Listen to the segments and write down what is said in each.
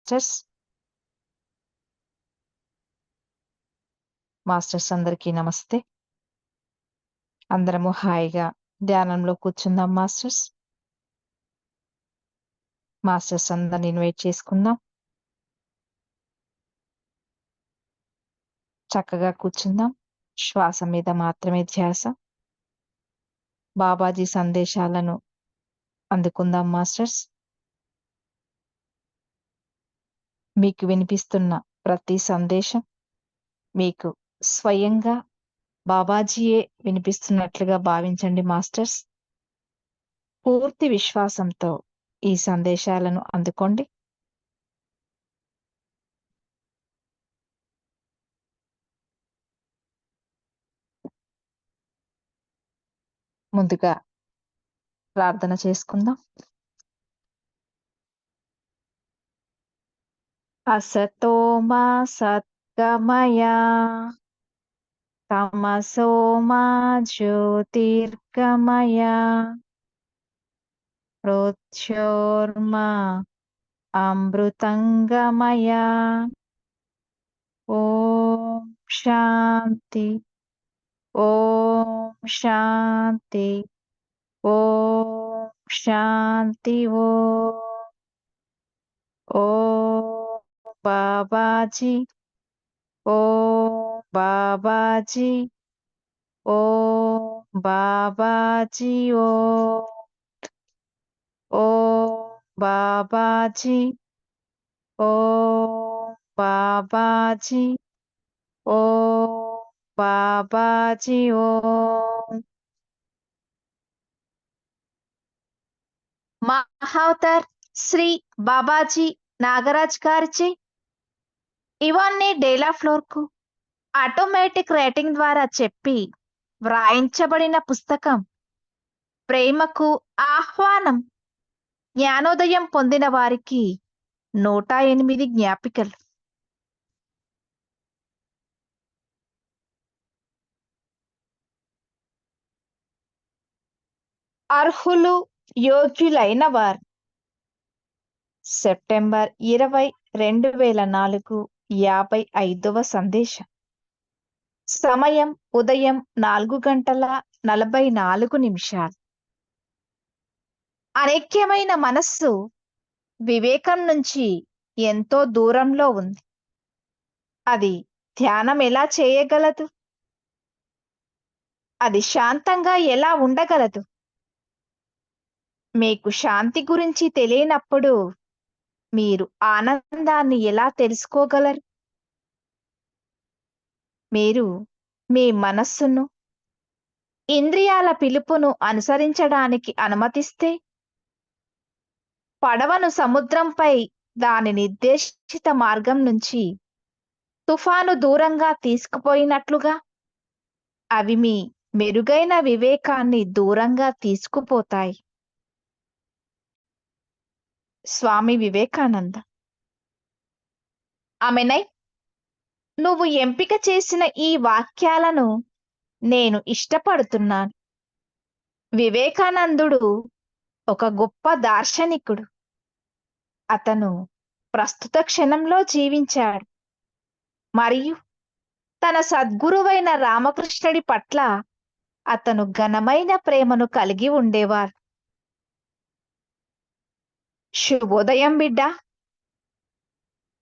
Masters. Masters అందరికీ నమస్తే. అందరము హాయిగా ధ్యానంలో కూర్చుందాం మాస్టర్స్. మాస్టర్స్ అందరిని ఇన్వైట్ చేసుకుందాం. చక్కగా కూర్చుందాం. శ్వాస మీద మాత్రమే ధ్యాస. బాబాజీ సందేశాలను అందుకుందాం మాస్టర్స్. మీకు వినిపిస్తున్న ప్రతి సందేశం మీకు స్వయంగా బాబాజీయే వినిపిస్తున్నట్లుగా భావించండి మాస్టర్స్. పూర్తి విశ్వాసంతో ఈ సందేశాలను అందుకోండి. ముందుగా ప్రార్థన చేసుకుందాం. అసతో మా సద్గమయ తమసో మా జ్యోతిర్గమయ మృత్యోర్మా అమృతంగమయ. ఓం శాంతి, ఓం శాంతి, ఓం శాంతి. ఓం బాబాజీ, ఓం బాబాజీ, ఓం బాబాజీ, ఓం బాబాజీ, ఓం బాబాజీ, ఓం బాబాజీ. మహావతార్ శ్రీ బాబాజీ నాగరాజ్ గారిచే ఇవన్నీ డేలా ఫ్లోర్ కు ఆటోమేటిక్ రేటింగ్ ద్వారా చెప్పి వ్రాయించబడిన పుస్తకం ప్రేమకు ఆహ్వానం. జ్ఞానోదయం పొందిన వారికి 108 జ్ఞాపికలు. అర్హులు యోగ్యులైన వారు. సెప్టెంబర్ 20, 2004 55వ సందేశం. సమయం ఉదయం 4:44. అనైక్యమైన మనస్సు వివేకం నుంచి ఎంతో దూరంలో ఉంది. అది ధ్యానం ఎలా చేయగలదు? అది శాంతంగా ఎలా ఉండగలదు? మీకు శాంతి గురించి తెలియనప్పుడు మీరు ఆనందాన్ని ఎలా తెలుసుకోగలరు? మీరు మీ మనస్సును ఇంద్రియాల పిలుపును అనుసరించడానికి అనుమతిస్తే పడవను సముద్రంపై దాని నిర్దేశిత మార్గం నుంచి తుఫాను దూరంగా తీసుకుపోయినట్లుగా అవి మీ మెరుగైన వివేకాన్ని దూరంగా తీసుకుపోతాయి. స్వామి వివేకానంద. ఆమెనై నువ్వు ఎంపిక చేసిన ఈ వాక్యాలను నేను ఇష్టపడుతున్నాను. వివేకానందుడు ఒక గొప్ప దార్శనికుడు. అతను ప్రస్తుత క్షణంలో జీవించాడు మరియు తన సద్గురువైన రామకృష్ణుడి పట్ల అతను ఘనమైన ప్రేమను కలిగి ఉండేవారు. శుభోదయం బిడ్డ.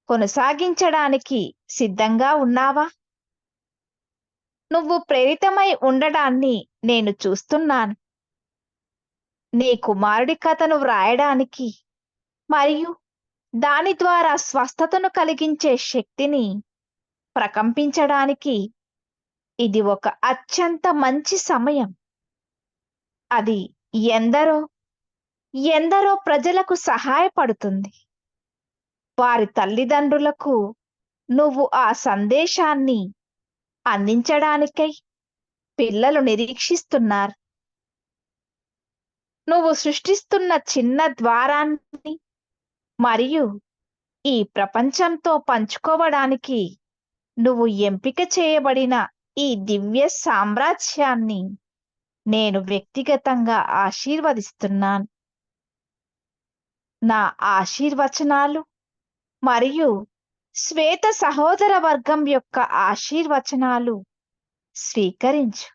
కొనసాగించడానికి సిద్ధంగా ఉన్నావా? నువ్వు ప్రేరితమై ఉండడాన్ని నేను చూస్తున్నాను. నీ కుమారుడి కథను వ్రాయడానికి మరియు దాని ద్వారా స్వస్థతను కలిగించే శక్తిని ప్రకంపించడానికి ఇది ఒక అత్యంత మంచి సమయం. అది ఎందరో ప్రజలకు సహాయపడుతుంది. వారి తల్లిదండ్రులకు నువ్వు ఆ సందేశాన్ని అందించడానికై పిల్లలు నిరీక్షిస్తున్నారు. నువ్వు సృష్టిస్తున్న చిన్న ద్వారాన్ని మరియు ఈ ప్రపంచంతో పంచుకోవడానికి నువ్వు ఎంపిక చేయబడిన ఈ దివ్య సామ్రాజ్యాన్ని నేను వ్యక్తిగతంగా ఆశీర్వదిస్తున్నాను. నా ఆశీర్వచనాలు మరియు శ్వేత సహోదర వర్గం యొక్క ఆశీర్వచనాలు స్వీకరించు.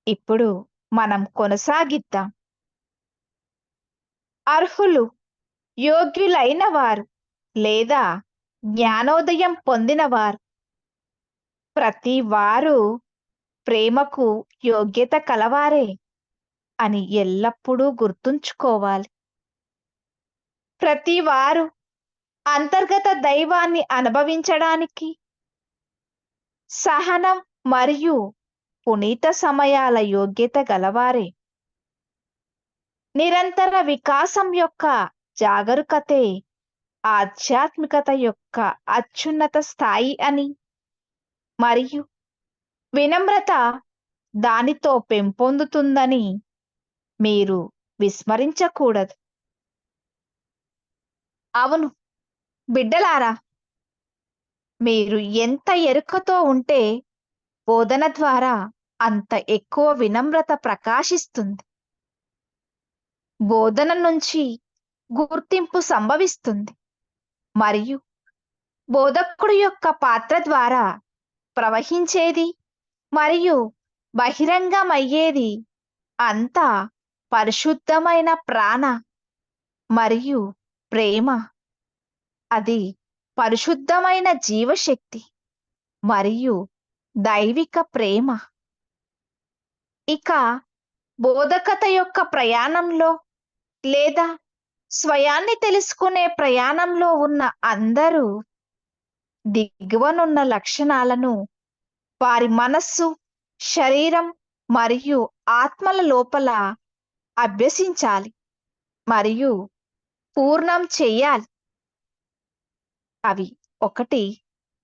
ఇప్పుడు మనం కొనసాగిద్దాం. అర్హులు, యోగ్యులైన వారు లేదా జ్ఞానోదయం పొందినవారు ప్రతి వారు ప్రేమకు యోగ్యత కలవారే అని ఎల్లప్పుడూ గుర్తుంచుకోవాలి. ప్రతి వారు అంతర్గత దైవాన్ని అనుభవించడానికి సహనం మరియు పునీత సమయాల యోగ్యత గలవారే. నిరంతర వికాసం యొక్క జాగరూకతే ఆధ్యాత్మికత యొక్క అత్యున్నత స్థాయి అని మరియు వినమ్రత దానితో పెంపొందుతుందని మీరు విస్మరించకూడదు. అవును బిడ్డలారా, మీరు ఎంత ఎరుకతో ఉంటే బోధన ద్వారా అంత ఎక్కువ వినమ్రత ప్రకాశిస్తుంది. బోధన నుంచి గుర్తింపు సంభవిస్తుంది మరియు బోధకుడు యొక్క పాత్ర ద్వారా ప్రవహించేది మరియు బహిరంగమయ్యేది అంతా పరిశుద్ధమైన ప్రాణ మరియు ప్రేమ. అది పరిశుద్ధమైన జీవశక్తి మరియు దైవిక ప్రేమ. ఇక బోధకత యొక్క ప్రయాణంలో లేదా స్వయాన్ని తెలుసుకునే ప్రయాణంలో ఉన్న అందరూ దిగువనున్న లక్షణాలను వారి మనస్సు, శరీరం మరియు ఆత్మల లోపల అభ్యసించాలి మరియు పూర్ణం చెయ్యాలి. అవి 1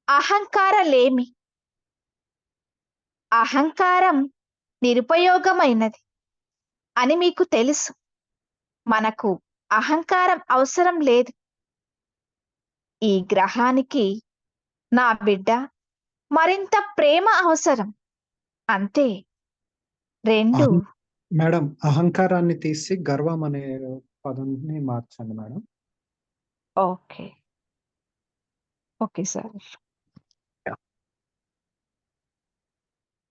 అహంకారలేమి. అహంకారం నిరుపయోగమైనది అని మీకు తెలుసు. మనకు అహంకారం అవసరం లేదు. ఈ గ్రహానికి నా బిడ్డ మరింత ప్రేమ అవసరం, అంతే. 2 మేడం, అహంకారాన్ని తీసి గర్వం అనే పదాన్ని మార్చండి మేడం. Okay okay sir.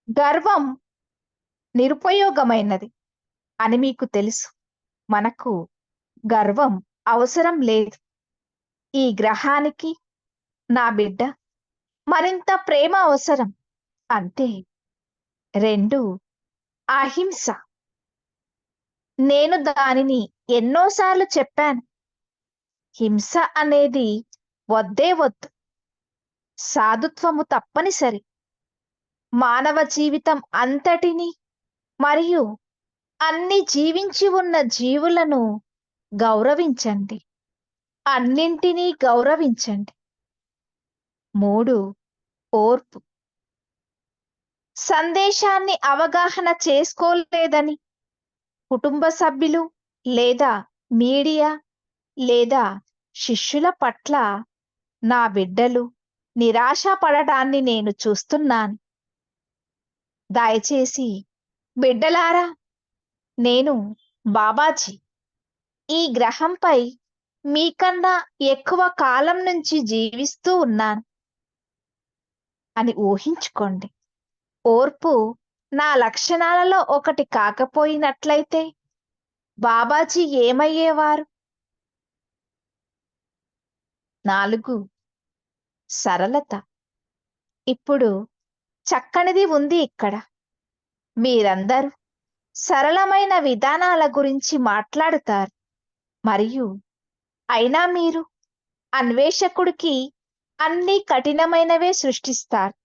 గర్వం నిరుపయోగమైనది అని మీకు తెలుసు. మనకు గర్వం అవసరం లేదు. ఈ గ్రహానికి నా బిడ్డ మరింత ప్రేమ అవసరం, అంతే. 2 అహింస. నేను దానిని ఎన్నోసార్లు చెప్పాను. హింస అనేది వద్దే వద్దు. సాధుత్వము తప్పనిసరి. మానవ జీవితం అంతటిని మరియు అన్ని జీవించి ఉన్న జీవులను గౌరవించండి. అన్నింటినీ గౌరవించండి. 3 ఓర్పు. సందేశాన్ని అవగాహన చేసుకోలేదని కుటుంబ సభ్యులు లేదా మీడియా లేదా శిష్యుల పట్ల నా బిడ్డలు నిరాశపడటాన్ని నేను చూస్తున్నాను. దయచేసి బిడ్డలారా, నేను బాబాజీ ఈ గ్రహంపై మీకన్నా ఎక్కువ కాలం నుంచి జీవిస్తూ ఉన్నాను అని ఊహించుకోండి. ఓర్పు నా లక్షణాలలో ఒకటి కాకపోయినట్లయితే బాబాజీ ఏమయ్యేవారు? 4 సరళత. ఇప్పుడు చక్కనిది ఉంది ఇక్కడ. మీరందరూ సరళమైన విధానాల గురించి మాట్లాడుతారు మరియు అయినా మీరు అన్వేషకుడికి అన్ని కఠినమైనవే సృష్టిస్తారు.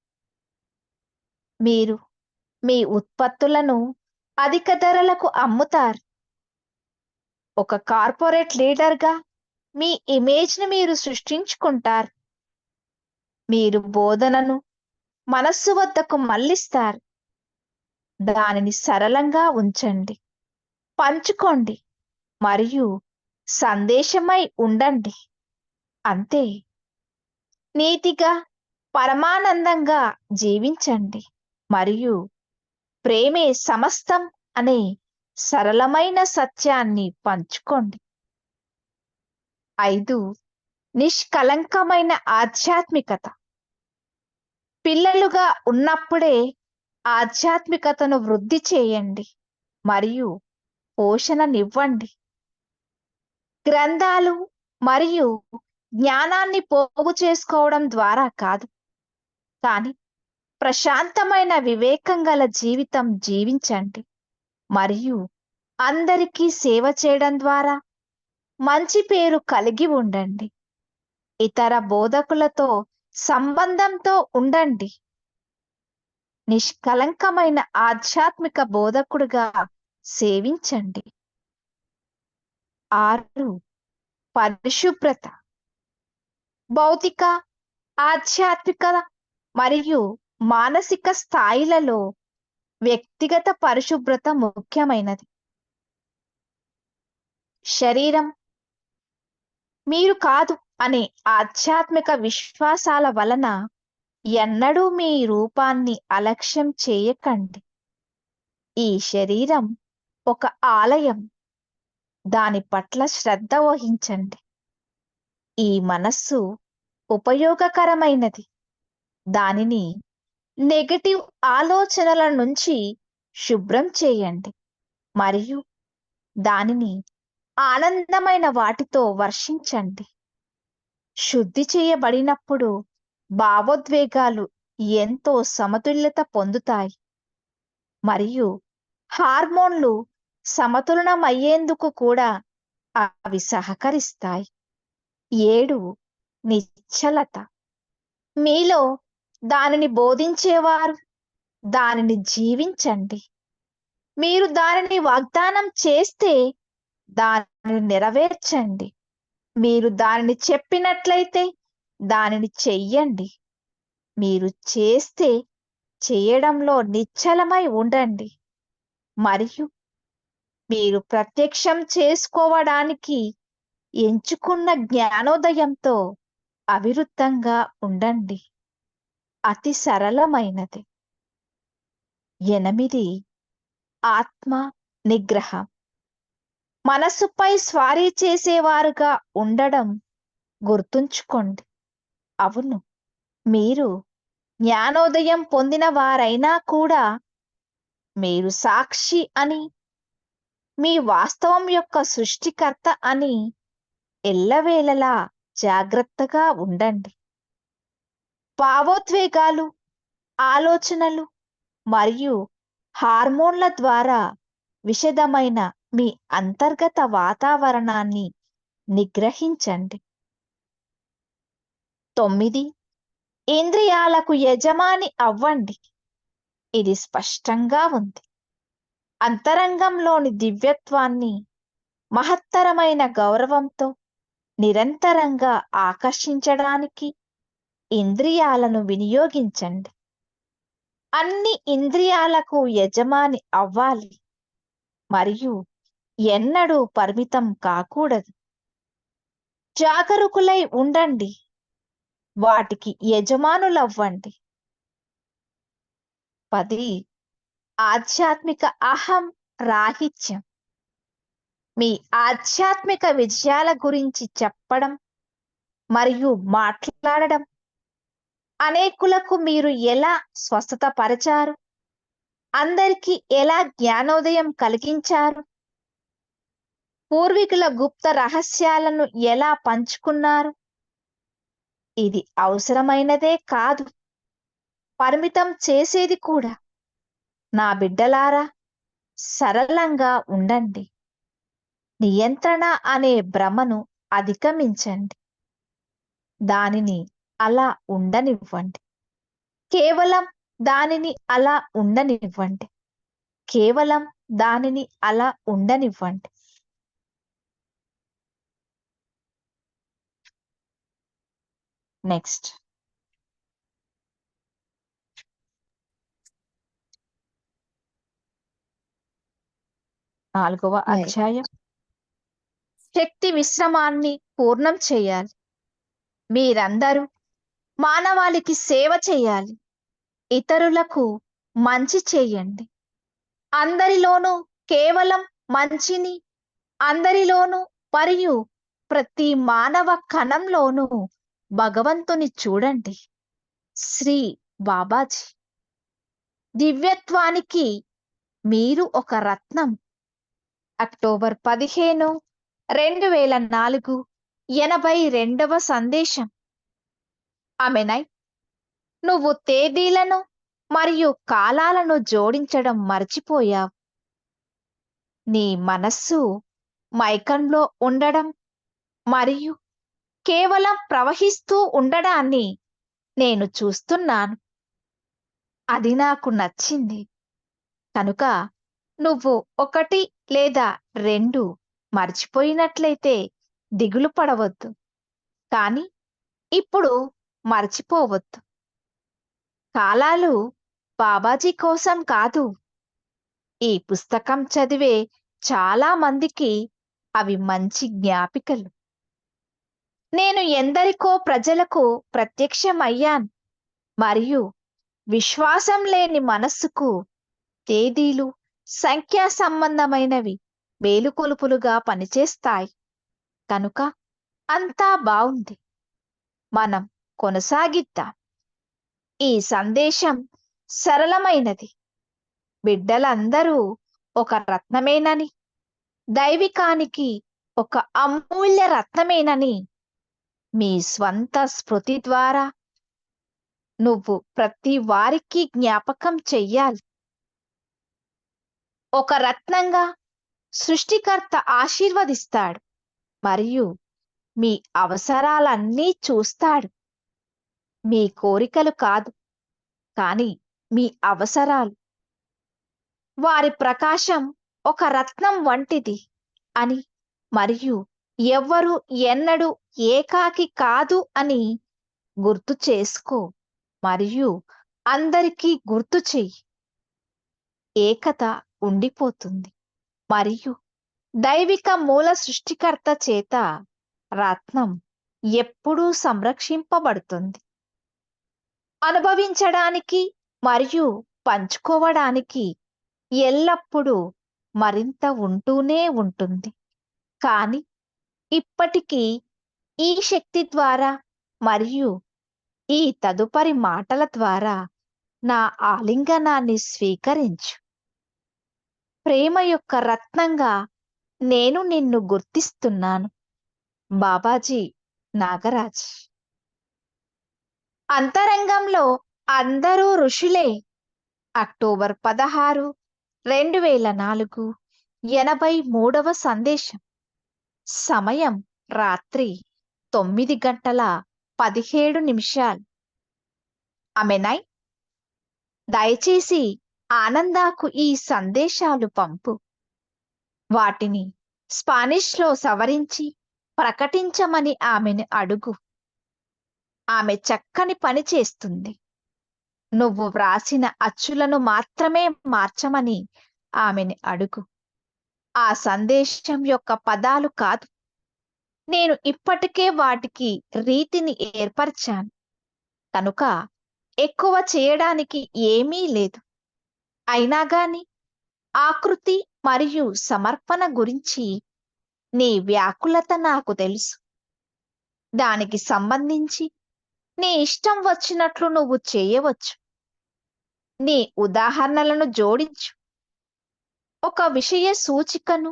మీరు మీ ఉత్పత్తులను అధిక ధరలకు అమ్ముతారు. ఒక కార్పొరేట్ లీడర్గా మీ ఇమేజ్ను మీరు సృష్టించుకుంటారు. మీరు బోధనను మనస్సు వద్దకు మళ్లిస్తారు. దానిని సరళంగా ఉంచండి, పంచుకోండి మరియు సందేశమై ఉండండి, అంతే. నీతిగా పరమానందంగా జీవించండి మరియు ప్రేమే సమస్తం అనే సరళమైన సత్యాన్ని పంచుకోండి. 5 నిష్కలంకమైన ఆధ్యాత్మికత. పిల్లలుగా ఉన్నప్పుడే ఆధ్యాత్మికతను వృద్ధి చేయండి మరియు పోషణనివ్వండి. గ్రంథాలు మరియు జ్ఞానాన్ని పోగు చేసుకోవడం ద్వారా కాదు, కానీ ప్రశాంతమైన వివేకం గల జీవితం జీవించండి మరియు అందరికీ సేవ చేయడం ద్వారా మంచి పేరు కలిగి ఉండండి. ఇతర బోధకులతో సంబంధంతో ఉండండి. నిష్కలంకమైన ఆధ్యాత్మిక బోధకుడిగా సేవించండి. 6. పరిశుభ్రత. భౌతిక, ఆధ్యాత్మిక మరియు మానసిక స్థాయిలలో వ్యక్తిగత పరిశుభ్రత ముఖ్యమైనది. శరీరం మీరు కాదు అనే ఆధ్యాత్మిక విశ్వాసాల వలన ఎన్నడూ మీ రూపాన్ని అలక్ష్యం చేయకండి. ఈ శరీరం ఒక ఆలయం, దాని పట్ల శ్రద్ధ వహించండి. ఈ మనస్సు ఉపయోగకరమైనది, దానిని నెగటివ్ ఆలోచనల నుంచి శుభ్రం చేయండి మరియు దానిని ఆనందమైన వాటితో వర్షించండి. శుద్ధి చేయబడినప్పుడు భావోద్వేగాలు ఎంతో సమతుల్యత పొందుతాయి మరియు హార్మోన్లు సమతులనమయ్యేందుకు కూడా అవి సహకరిస్తాయి. 7. నిశ్చలత. మీలో దానిని బోధించేవారు దానిని జీవించండి. మీరు దానిని వాగ్దానం చేస్తే దానిని నెరవేర్చండి. మీరు దానిని చెప్పినట్లయితే దానిని చెయ్యండి. మీరు చేస్తే చేయడంలో నిశ్చలమై ఉండండి మరియు మీరు ప్రత్యక్షం చేసుకోవడానికి ఎంచుకున్న జ్ఞానోదయంతో అవిరుద్ధంగా ఉండండి. అతి సరళమైనది. 8. ఆత్మ నిగ్రహం. మనస్సుపై స్వారీ చేసేవారుగా ఉండడం గుర్తుంచుకోండి. అవును, మీరు జ్ఞానోదయం పొందిన వారైనా కూడా మీరు సాక్షి అని, మీ వాస్తవం యొక్క సృష్టికర్త అని ఎల్లవేళలా జాగ్రత్తగా ఉండండి. భావోద్వేగాలు, ఆలోచనలు మరియు హార్మోన్ల ద్వారా విషదమైన మీ అంతర్గత వాతావరణాన్ని నిగ్రహించండి. 9. ఇంద్రియాలకు యజమాని అవ్వండి. ఇది స్పష్టంగా ఉంది. అంతరంగంలోని దివ్యత్వాన్ని మహత్తరమైన గౌరవంతో నిరంతరంగా ఆకర్షించడానికి ఇంద్రియాలను వినియోగించండి. అన్ని ఇంద్రియాలకు యజమాని అవ్వాలి మరియు ఎన్నడూ పరిమితం కాకూడదు. జాగరూకులై ఉండండి, వాటికి యజమానులవ్వండి. 10. ఆధ్యాత్మిక అహం రాహిత్యం. మీ ఆధ్యాత్మిక విజయాల గురించి చెప్పడం మరియు మాట్లాడడం, అనేకులకు మీరు ఎలా స్వస్థత పరిచారు, అందరికీ ఎలా జ్ఞానోదయం కలిగించారు, పూర్వీకుల గుప్త రహస్యాలను ఎలా పంచుకున్నారు, ఇది అవసరమైనదే కాదు, పరిమితం చేసేది కూడా. నా బిడ్డలారా, సరళంగా ఉండండి. నియంత్రణ అనే భ్రమను అధిగమించండి. దానిని అలా ఉండనివ్వండి. కేవలం దానిని అలా ఉండనివ్వండి. కేవలం దానిని అలా ఉండనివ్వండి. నెక్స్ట్. 4వ అధ్యాయం. శక్తి విశ్రమాన్ని పూర్ణం చేయాలి. మీరందరూ మానవాళికి సేవ చేయాలి. ఇతరులకు మంచి చేయండి. అందరిలోనూ కేవలం మంచిని, అందరిలోనూ మరియు ప్రతి మానవ కణంలోనూ భగవంతుని చూడండి. శ్రీ బాబాజీ దివ్యత్వానికి మీరు ఒక రత్నం. అక్టోబర్ 15, 2004, 82వ సందేశం. ఆమెనై నువ్వు తేదీలను మరియు కాలాలను జోడించడం మర్చిపోయావు. నీ మనస్సు మైకంలో ఉండడం మరియు కేవలం ప్రవహిస్తూ ఉండడాన్ని నేను చూస్తున్నాను. అది నాకు నచ్చింది. కనుక నువ్వు 1 లేదా 2 మర్చిపోయినట్లయితే దిగులు పడవద్దు. కానీ ఇప్పుడు మర్చిపోవద్దు. కాలాలు బాబాజీ కోసం కాదు. ఈ పుస్తకం చదివే చాలా మందికి అవి మంచి జ్ఞాపికలు. నేను ఎందరికో ప్రజలకు ప్రత్యక్షమయ్యాను మరియు విశ్వాసం లేని మనస్సుకు తేదీలు, సంఖ్యా సంబంధమైనవి మేలుకొలుపులుగా పనిచేస్తాయి. కనుక అంతా బావుంది. మనం కొనసాగిద్దాం. ఈ సందేశం సరళమైనది. బిడ్డలందరూ ఒక రత్నమేనని, దైవికానికి ఒక అమూల్య రత్నమేనని మీ స్వంత స్మృతి ద్వారా నువ్వు ప్రతి వారికి జ్ఞాపకం చెయ్యాలి. ఒక రత్నంగా సృష్టికర్త ఆశీర్వదిస్తాడు మరియు మీ అవసరాలన్నీ చూస్తాడు. మీ కోరికలు కాదు, కానీ మీ అవసరాలు. వారి ప్రకాశం ఒక రత్నం వంటిది అని మరియు ఎవ్వరూ ఎన్నడూ ఏకాకి కాదు అని గుర్తు చేసుకో మరియు అందరికీ గుర్తు చెయ్యి. ఏకత ఉండిపోతుంది మరియు దైవిక మూల సృష్టికర్త చేత రత్నం ఎప్పుడూ సంరక్షింపబడుతుంది. అనుభవించడానికి మరియు పంచుకోవడానికి ఎల్లప్పుడూ మరింత ఉంటూనే ఉంటుంది. కానీ ఇప్పటికీ ఈ శక్తి ద్వారా మరియు ఈ తదుపరి మాటల ద్వారా నా ఆలింగనాన్ని స్వీకరించు. ప్రేమ యొక్క రత్నంగా నేను నిన్ను గుర్తిస్తున్నాను. బాబాజీ నాగరాజ్. అంతరంగంలో అందరూ ఋషులే. అక్టోబర్ 16, 2004, 83వ సందేశం. సమయం రాత్రి 9:17. ఆమెనై దయచేసి ఆనందాకు ఈ సందేశాలు పంపు. వాటిని స్పానిష్లో సవరించి ప్రకటించమని ఆమెను అడుగు. ఆమె చక్కని పని చేస్తుంది. నువ్వు వ్రాసిన అచ్చులను మాత్రమే మార్చమని ఆమెను అడుగు. ఆ సందేశం యొక్క పదాలు కాదు. నేను ఇప్పటికే వాటికి రీతిని ఏర్పరిచాను. కనుక ఎక్కువ చేయడానికి ఏమీ లేదు. అయినా గాని ఆకృతి మరియు సమర్పణ గురించి నీ వ్యాకులత నాకు తెలుసు. దానికి సంబంధించి నీ ఇష్టం వచ్చినట్లు నువ్వు చేయవచ్చు. నీ ఉదాహరణలను జోడించు. ఒక విషయ సూచికను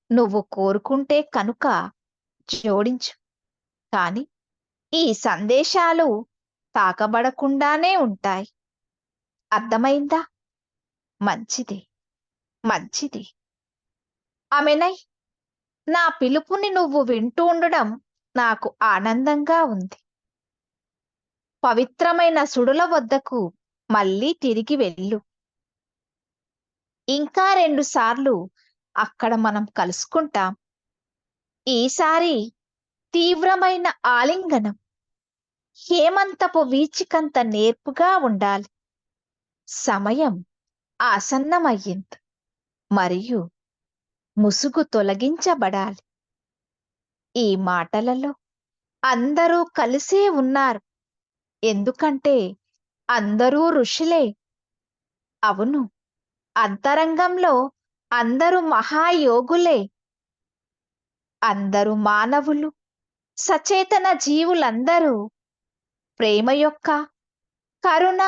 నువ్వు కోరుకుంటే కనుక జోడించు. కానీ ఈ సందేశాలు తాకబడకుండానే ఉంటాయి. అర్థమైందా? మంచిది, మంచిది. ఆమెనై నా పిలుపుని నువ్వు వింటూ ఉండడం నాకు ఆనందంగా ఉంది. పవిత్రమైన సుడుల వద్దకు మళ్ళీ తిరిగి వెళ్ళు. ఇంకా 2 సార్లు అక్కడ మనం కలుసుకుంటాం. ఈసారి తీవ్రమైన ఆలింగనం హేమంతపు వీచికంత నేర్పుగా ఉండాలి. సమయం ఆసన్నమయ్యింది మరియు ముసుగు తొలగించబడాలి. ఈ మాటలలో అందరూ కలిసే ఉన్నారు. ఎందుకంటే అందరూ ఋషులే. అవును, అంతరంగంలో అందరూ మహాయోగులే. అందరు మానవులు, సచేతన జీవులందరూ ప్రేమ యొక్క, కరుణ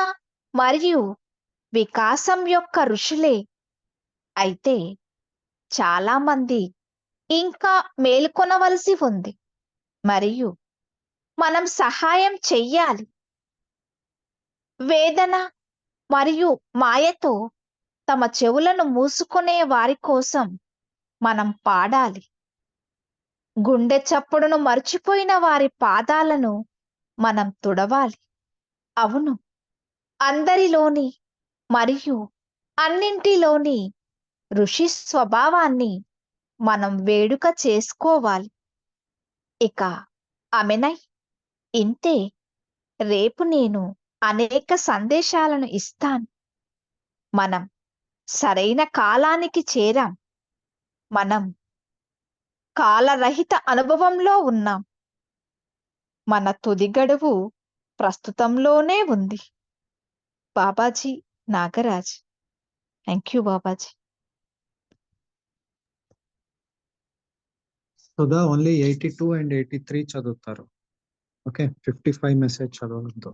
మరియు వికాసం యొక్క ఋషులే. అయితే చాలామంది ఇంకా మేల్కొనవలసి ఉంది మరియు మనం సహాయం చెయ్యాలి. వేదన మరియు మాయతో తమ చెవులను మూసుకునే వారి కోసం మనం పాడాలి. గుండె చప్పుడును మర్చిపోయిన వారి పాదాలను మనం తుడవాలి. అవును, అందరిలోని మరియు అన్నింటిలోని ఋషి స్వభావాన్ని మనం వేడుక చేసుకోవాలి. ఇక అమెనై, ఇంతే. రేపు నేను అనేక సందేశాలను ఇస్తాను. మనం సరైన కాలానికి చేరాం. మనం కాలరహిత అనుభవంలో ఉన్నాం. మన తుది గడువు ప్రస్తుతంలోనే ఉంది. Babaji Nagaraj. Thank you Babaji. Sudha only 82 and 83 చదువుతారు. ఓకే, 55 మెసేజ్ చదవడంతో.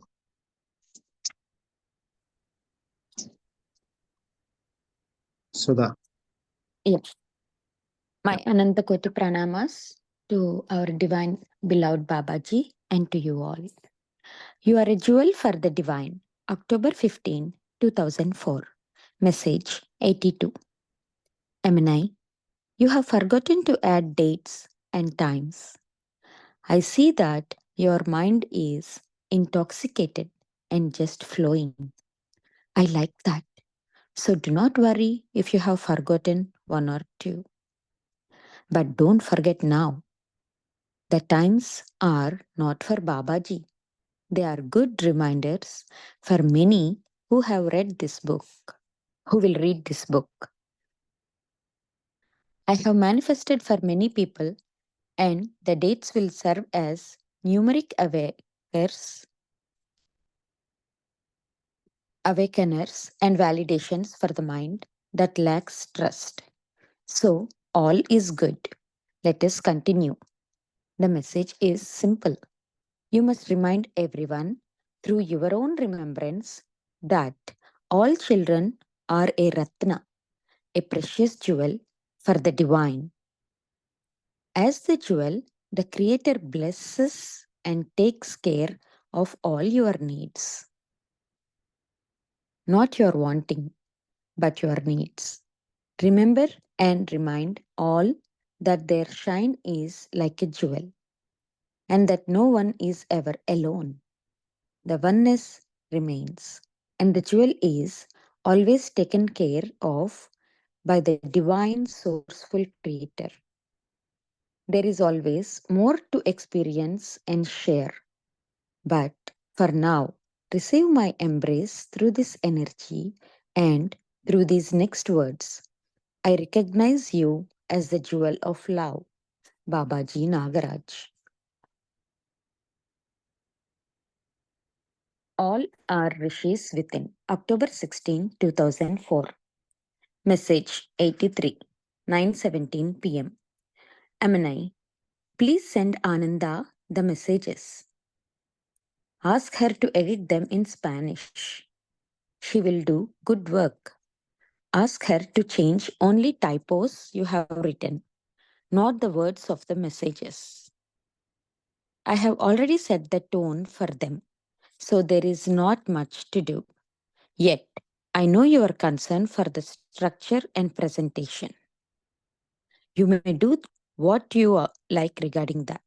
Sudha. Yes. My Ananta Koti Pranamas to our divine beloved Babaji and to you all. You are a jewel for the divine. October 15, 2004. Message 82. Emanai, you have forgotten to add dates and times. I see that your mind is intoxicated and just flowing. I like that. So do not worry if you have forgotten one or two. But don't forget now. The times are not for Babaji. They are good reminders for many who have read this book, who will read this book. I have manifested for many people, and the dates will serve as numeric awakeners and validations for the mind that lacks trust. So, all is good. Let us continue. The message is simple. You must remind everyone through your own remembrance that all children are a Ratna, a precious jewel for the divine. As the jewel, the Creator blesses and takes care of all your needs. Not your wanting, but your needs. Remember and remind all that their shine is like a jewel, and that no one is ever alone. The oneness remains, and the jewel is always taken care of by the divine sourceful creator. There is always more to experience and share. But for now, receive my embrace through this energy and through these next words. I recognize you as the jewel of love. Babaji Nagaraj. All are rishis within. October 16, 2004. Message 83, 9:17 p.m. Amanai, please send Ananda the messages. Ask her to edit them in Spanish. She will do good work. Ask her to change only typos you have written, not the words of the messages. I have already set the tone for them, so there is not much to do. Yet, I know your concern for the structure and presentation. You may do what you like regarding that.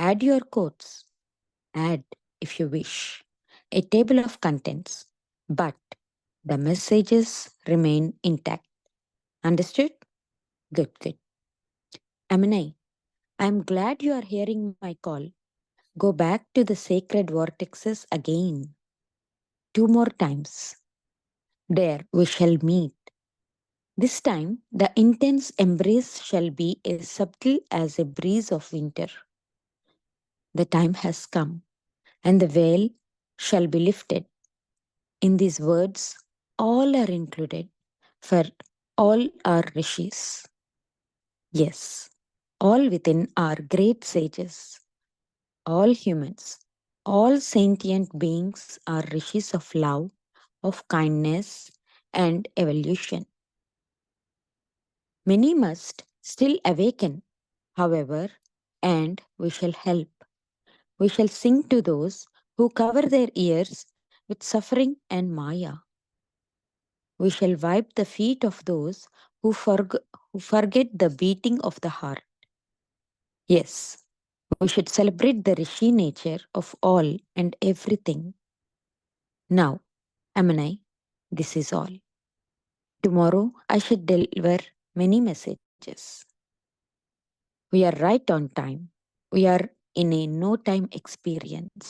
Add your quotes. Add, if you wish, a table of contents, but the messages remain intact. Understood? Good. Amanai, I am glad you are hearing my call. Go back to the sacred vortexes again. 2 more times. There we shall meet. This time, the intense embrace shall be as subtle as a breeze of winter. The time has come, and the veil shall be lifted. In these words, all are included, for all are rishis. Yes, all within are great sages. All humans, all sentient beings are rishis of love, of kindness, and evolution. Many must still awaken, however, and we shall help. We shall sing to those who cover their ears with suffering and maya. We shall wipe the feet of those who forget the beating of the heart. Yes, we should celebrate the rishi nature of all and everything. Now, Amanai, this is all. Tomorrow I should deliver many messages. We are right on time. We are in a no time experience.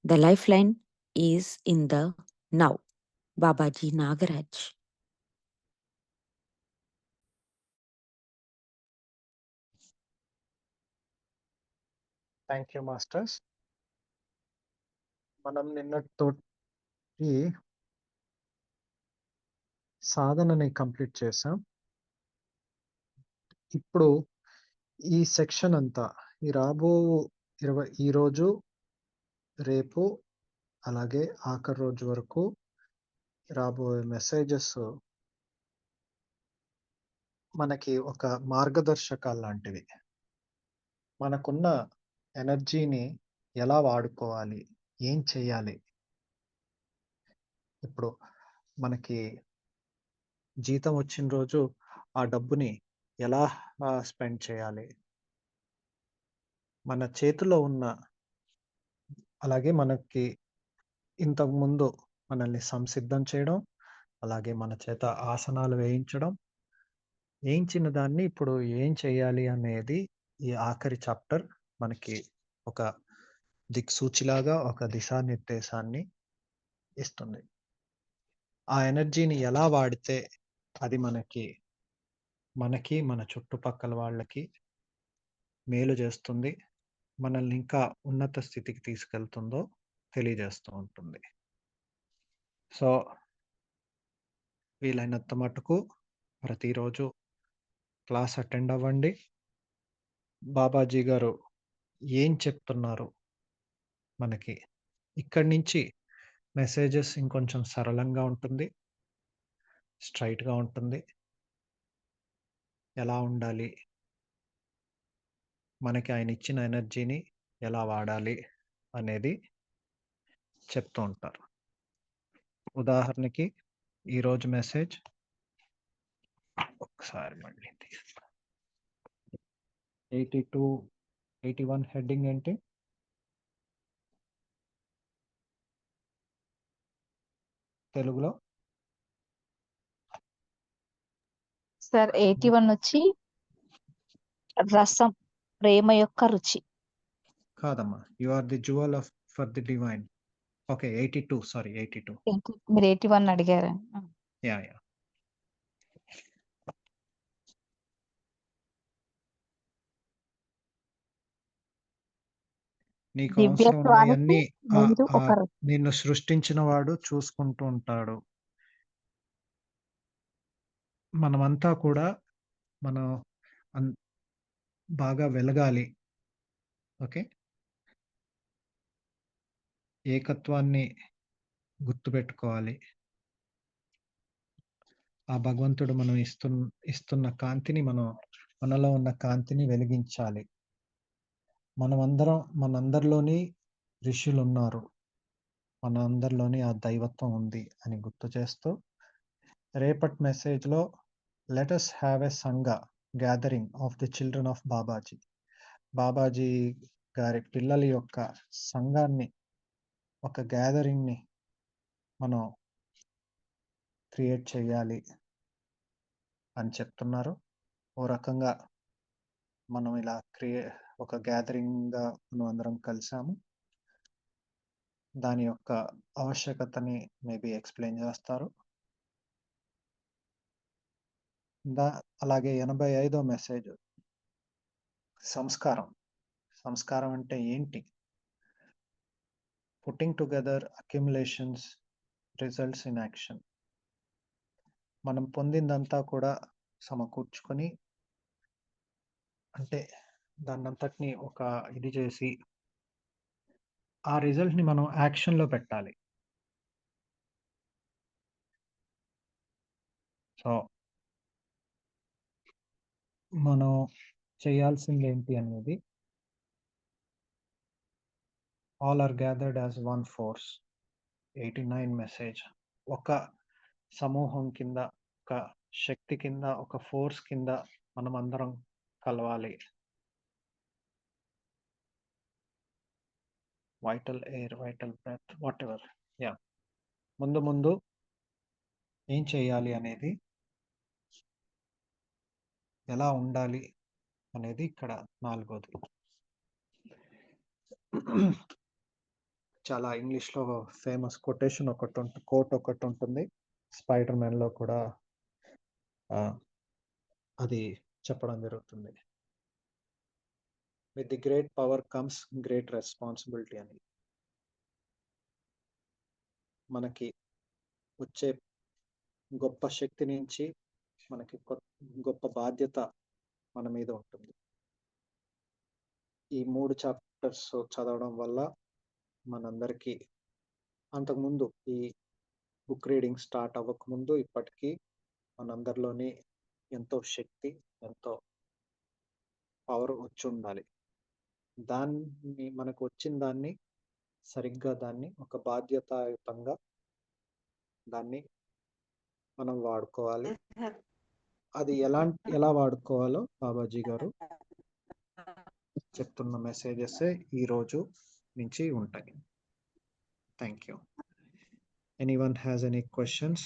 The lifeline is in the now. Babaji Nagaraj. Thank you masters. మనం నిన్నటి సాధనని complete చేసాం. ఇప్పుడు ఈ section అంతా ఈ రోజు రేపు అలాగే ఆఖరి రోజు వరకు రాబోయే మెసేజెస్ మనకి ఒక మార్గదర్శకాలు లాంటివి. మనకున్న ఎనర్జీని ఎలా వాడుకోవాలి, ఏం చేయాలి, ఇప్పుడు మనకి జీతం వచ్చిన రోజు ఆ డబ్బుని ఎలా స్పెండ్ చేయాలి, మన చేతిలో ఉన్న అలాగే మనకి ఇంతకు ముందు మనల్ని సంసిద్ధం చేయడం, అలాగే మన చేత ఆసనాలు వేయించడం, వేయించిన దాన్ని ఇప్పుడు ఏం చేయాలి అనేది ఈ ఆఖరి చాప్టర్ మనకి ఒక దిక్సూచిలాగా ఒక దిశానిర్దేశాన్ని ఇస్తుంది. ఆ ఎనర్జీని ఎలా వాడితే అది మనకి మన చుట్టుపక్కల వాళ్ళకి మేలు చేస్తుంది, మనల్ని ఇంకా ఉన్నత స్థితికి తీసుకెళ్తుందో తెలియజేస్తూ ఉంటుంది. సో వీలైనంత మటుకు ప్రతిరోజు క్లాస్ అటెండ్ అవ్వండి. బాబాజీ గారు ఏం చెప్తున్నారు మనకి ఇక్కడి నుంచి మెసేజెస్ ఇంకొంచెం సరళంగా ఉంటుంది, స్ట్రైట్గా ఉంటుంది. ఎలా ఉండాలి, మనకి ఆయన ఇచ్చిన ఎనర్జీని ఎలా వాడాలి అనేది చెప్తూ ఉంటారు. ఉదాహరణకి ఈరోజు మెసేజ్ ఒకసారి మళ్ళీ 82, 81 హెడ్డింగ్ ఏంటి? తెలుగులో సార్ 81 వచ్చి రసం, ప్రేమ యొక్క రుచి. కాదమ్మా, you are the jewel of for the divine. Okay 82, sorry 82. మీరు 81 అడిగారు. యా నీకు అవసరం ఉన్నాయన్నీ మీరు ఒక నిన్ను సృష్టించిన వాడు చూసుకుంటూ ఉంటాడు. మనమంతా కూడా మనం బాగా వెలగాలి. ఓకే, ఏకత్వాన్ని గుర్తుపెట్టుకోవాలి. ఆ భగవంతుడు మనం ఇస్తున్న కాంతిని మనలో ఉన్న కాంతిని వెలిగించాలి. మనందరిలోని ఋషులు ఉన్నారు, మన అందరిలోని ఆ దైవత్వం ఉంది అని గుర్తు చేస్తూ రేపటి మెసేజ్లో లెట్ us హ్యావ్ ఎ సంఘ gathering of the children of Babaji. Babaji గారి పిల్లల యొక్క సంఘాన్ని, ఒక గ్యాదరింగ్ని మనం క్రియేట్ చేయాలి అని చెప్తున్నారు. ఓ రకంగా మనం ఇలా ఒక గ్యాదరింగ్గా మనం అందరం కలిసాము. దాని యొక్క ఆవశ్యకతని మేబీ ఎక్స్ప్లెయిన్ చేస్తారు. అలాగే 85వ మెసేజ్ సంస్కారం అంటే ఏంటి? Putting together accumulations results in action. మనం పొందిందంతా కూడా సమకూర్చుకొని అంటే దాన్నంతటిని ఒక ఇది చేసి ఆ రిజల్ట్‌ని మనం యాక్షన్‌లో పెట్టాలి. సో మనం చేయాల్సిందేంటి అనేది all are gathered as one force 89 message. ఒక సమూహం కింద, ఒక శక్తి కింద, ఒక ఫోర్స్ కింద మనమందరం కలవాలి. Vital air, vital breath, whatever. Yeah! ముందు ఏం చేయాలి అనేది, ఎలా ఉండాలి అనేది ఇక్కడ నాలుగోది. చాలా ఇంగ్లీష్‌లో ఫేమస్ కొటేషన్ కోట్ ఒకటుంటుంది. స్పైడర్ మ్యాన్‌లో కూడా అది చెప్పడం జరుగుతుంది. With the great power comes great responsibility అని. మనకి వచ్చే గొప్ప శక్తి నుంచి మనకి గొప్ప బాధ్యత మన మీద ఉంటుంది. ఈ 3 చాప్టర్స్ చదవడం వల్ల మనందరికీ అంతకుముందు ఈ బుక్ రీడింగ్ స్టార్ట్ అవ్వకముందు ఇప్పటికీ మనందరిలోని ఎంతో శక్తి, ఎంతో పవర్ వచ్చుండాలి. దాన్ని మనకు వచ్చిన దాన్ని సరిగ్గా దాన్ని ఒక బాధ్యతాయుతంగా దాన్ని మనం వాడుకోవాలి. అది ఎలా వాడుకోవాలో బాబాజీ గారు చెప్తున్న మెసేజెసే ఈరోజు నుంచి ఉంటాయి. Thank you. Anyone has any questions?